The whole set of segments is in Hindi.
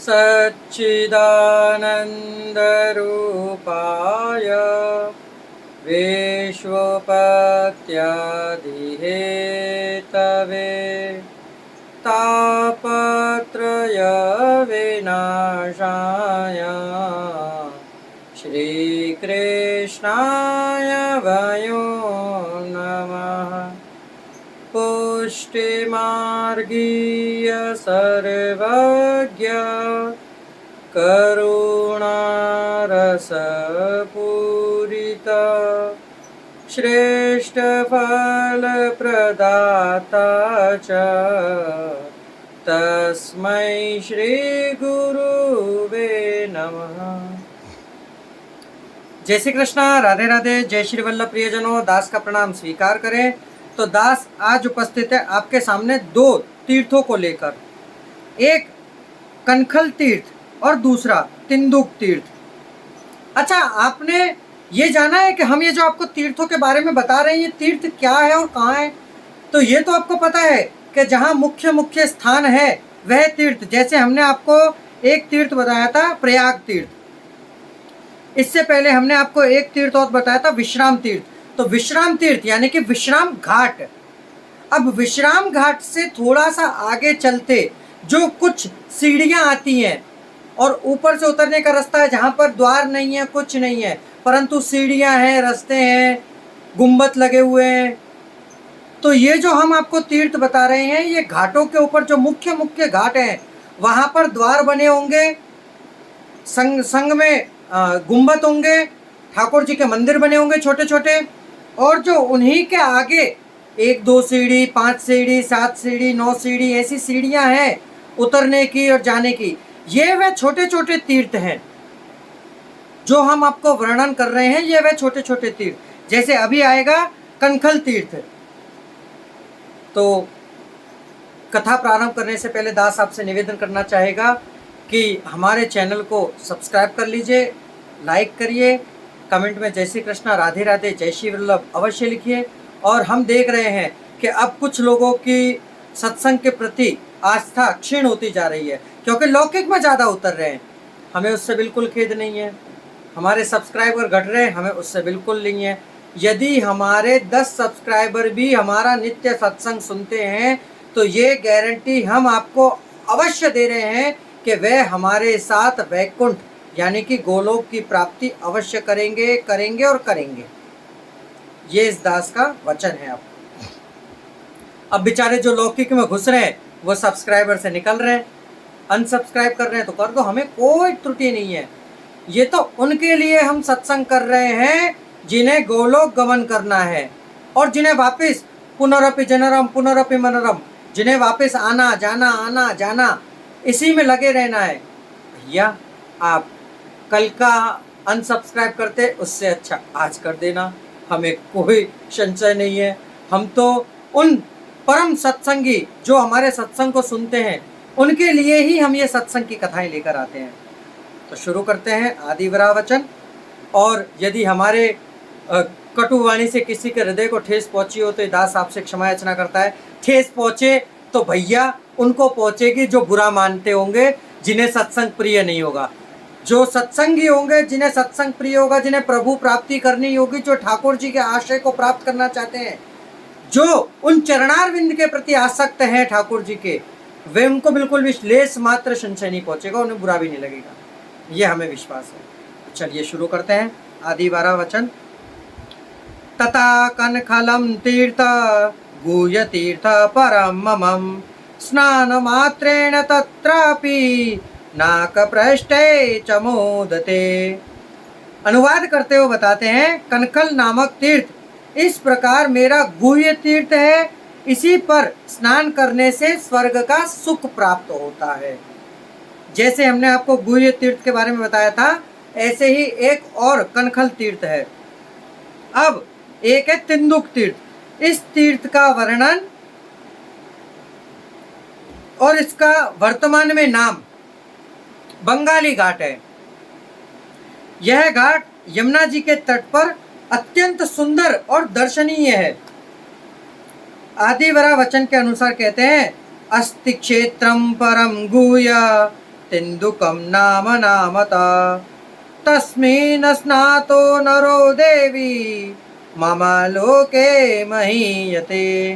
सच्चिदानन्दरूपाय विश्वोपत्यादिहेतवे तापत्रयविनाशाय श्रीकृष्णाय वयो नमः। पुष्टिमार्गीय सर्वज्ञ करुणारसपूरित श्रेष्ठफलप्रदाता च तस्मै श्रीगुरुवे नमः। जय श्री कृष्णा, राधे राधे। जय श्री वल्लभ प्रियजनों, दास का प्रणाम स्वीकार करें। तो दास आज उपस्थित है आपके सामने दो तीर्थों को लेकर, एक कनखल तीर्थ और दूसरा तिंदुक तीर्थ। अच्छा, आपने ये जाना है कि हम ये जो आपको तीर्थों के बारे में बता रहे हैं, ये तीर्थ क्या है और कहाँ है? तो ये तो आपको पता है कि जहाँ मुख्य मुख्य स्थान है वह तीर्थ। जैसे हमने आपको एक तीर्थ बताया था प्रयाग तीर्थ, इससे पहले हमने आपको एक तीर्थ और बताया था विश्राम तीर्थ। तो विश्राम तीर्थ यानी कि विश्राम घाट। अब विश्राम घाट से थोड़ा सा आगे चलते जो कुछ सीढ़ियाँ आती हैं और ऊपर से उतरने का रास्ता है, जहाँ पर द्वार नहीं है, कुछ नहीं है, परंतु सीढ़ियाँ हैं, रास्ते हैं, गुंबद लगे हुए हैं। तो ये जो हम आपको तीर्थ बता रहे हैं, ये घाटों के ऊपर जो मुख्य मुख्य घाट हैं वहाँ पर द्वार बने होंगे, संग में गुंबद होंगे, ठाकुर जी के मंदिर बने होंगे छोटे छोटे, और जो उन्हीं के आगे 1 2 सीढ़ी, 5 सीढ़ी, 7 सीढ़ी, 9 सीढ़ी, ऐसी सीढ़ियाँ हैं उतरने की और जाने की। ये वह छोटे छोटे तीर्थ हैं जो हम आपको वर्णन कर रहे हैं। ये वह छोटे छोटे तीर्थ, जैसे अभी आएगा कनखल तीर्थ। तो कथा प्रारंभ करने से पहले दास आपसे निवेदन करना चाहेगा कि हमारे चैनल को सब्सक्राइब कर लीजिए, लाइक करिए, कमेंट में जय श्री कृष्णा, राधे राधे, जय श्री वल्लभ अवश्य लिखिए। और हम देख रहे हैं कि अब कुछ लोगों की सत्संग के प्रति आस्था क्षीण होती जा रही है, क्योंकि लौकिक में ज़्यादा उतर रहे हैं। हमें उससे बिल्कुल खेद नहीं है। हमारे सब्सक्राइबर घट रहे हैं, हमें उससे बिल्कुल नहीं है। यदि हमारे 10 सब्सक्राइबर भी हमारा नित्य सत्संग सुनते हैं तो ये गारंटी हम आपको अवश्य दे रहे हैं कि वे हमारे साथ वैकुंठ यानी कि गोलोक की प्राप्ति अवश्य करेंगे, करेंगे और करेंगे। ये इस दास का वचन है। अब बेचारे जो लौकिक में घुस रहे हैं वो सब्सक्राइबर से निकल रहे हैं, अनसब्सक्राइब कर रहे हैं तो कर दो, हमें कोई त्रुटि नहीं है। ये तो उनके लिए हम सत्संग कर रहे हैं जिन्हें गोलोक गमन करना है और जिन्हें वापस पुनरपि जनरम पुनरपि मनरम, जिन्हें वापस आना जाना इसी में लगे रहना है। भैया, आप कल का अनसब्सक्राइब करते, उससे अच्छा आज कर देना, हमें कोई संशय नहीं है। हम तो उन परम सत्संगी जो हमारे सत्संग को सुनते हैं उनके लिए ही हम ये सत्संग की कथाएं लेकर आते हैं। तो शुरू करते हैं आदिवरा वचन। और यदि हमारे कटुवाणी से किसी के हृदय को ठेस पहुंची हो तो दास आपसे क्षमा याचना करता है। ठेस पहुंचे तो भैया उनको पहुंचेगी जो बुरा मानते होंगे, जिन्हें सत्संग प्रिय नहीं होगा। जो सत्संगी होंगे, जिन्हें सत्संग प्रिय होगा, जिन्हें प्रभु प्राप्ति करनी होगी, जो ठाकुर जी के आशय को प्राप्त करना चाहते हैं, जो उन चरणारविंद के प्रति आसक्त हैं ठाकुर जी के, वे उनको बिल्कुल भी लेस मात्र संशय नहीं पहुंचेगा, उन्हें बुरा भी नहीं लगेगा, ये हमें विश्वास है। चलिए शुरू करते हैं। आदिवारा वचन। तथा कनखलम तीर्थ गुह्य तीर्थ परम ममम स्नान मात्रेण तत्रापि नाक पृष्ठे च मोदते। अनुवाद करते हुए बताते हैं, कनखल नामक तीर्थ इस प्रकार मेरा गुह्य तीर्थ है, इसी पर स्नान करने से स्वर्ग का सुख प्राप्त होता है। जैसे हमने आपको गुह्य तीर्थ के बारे में बताया था, ऐसे ही एक और कनखल तीर्थ है। अब एक है तिंदुक तीर्थ। इस तीर्थ का वर्णन और इसका वर्तमान में नाम बंगाली घाट है। यह घाट यमुना जी के तट पर अत्यंत सुंदर और दर्शनीय है। आदिवरा वचन के अनुसार कहते हैं, अस्ति क्षेत्रम परम गुह्य तिन्दुकं नाम नामता तस्मिन् स्नातो नरो देवी मम लोके महीयते।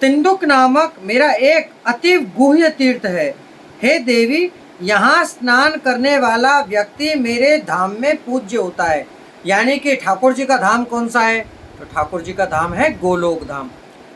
तिन्दुक नामक मेरा एक अति गुह्य तीर्थ है। हे देवी, यहाँ स्नान करने वाला व्यक्ति मेरे धाम में पूज्य होता है। यानी कि ठाकुर जी का धाम कौन सा है? तो ठाकुर जी का धाम है गोलोक धाम।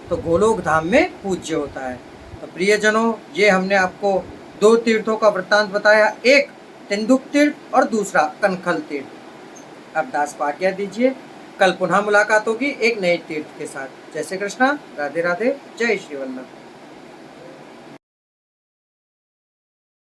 तो गोलोक धाम में पूज्य होता है। तो प्रियजनों, ये हमने आपको दो तीर्थों का वृत्तांत बताया, एक तिन्दुक तीर्थ और दूसरा कनखल तीर्थ। अब दास को आज्ञा दीजिए, कल पुनः मुलाकात होगी एक नए तीर्थ के साथ। जय श्री कृष्णा, राधे राधे, जय श्री वल्लभ।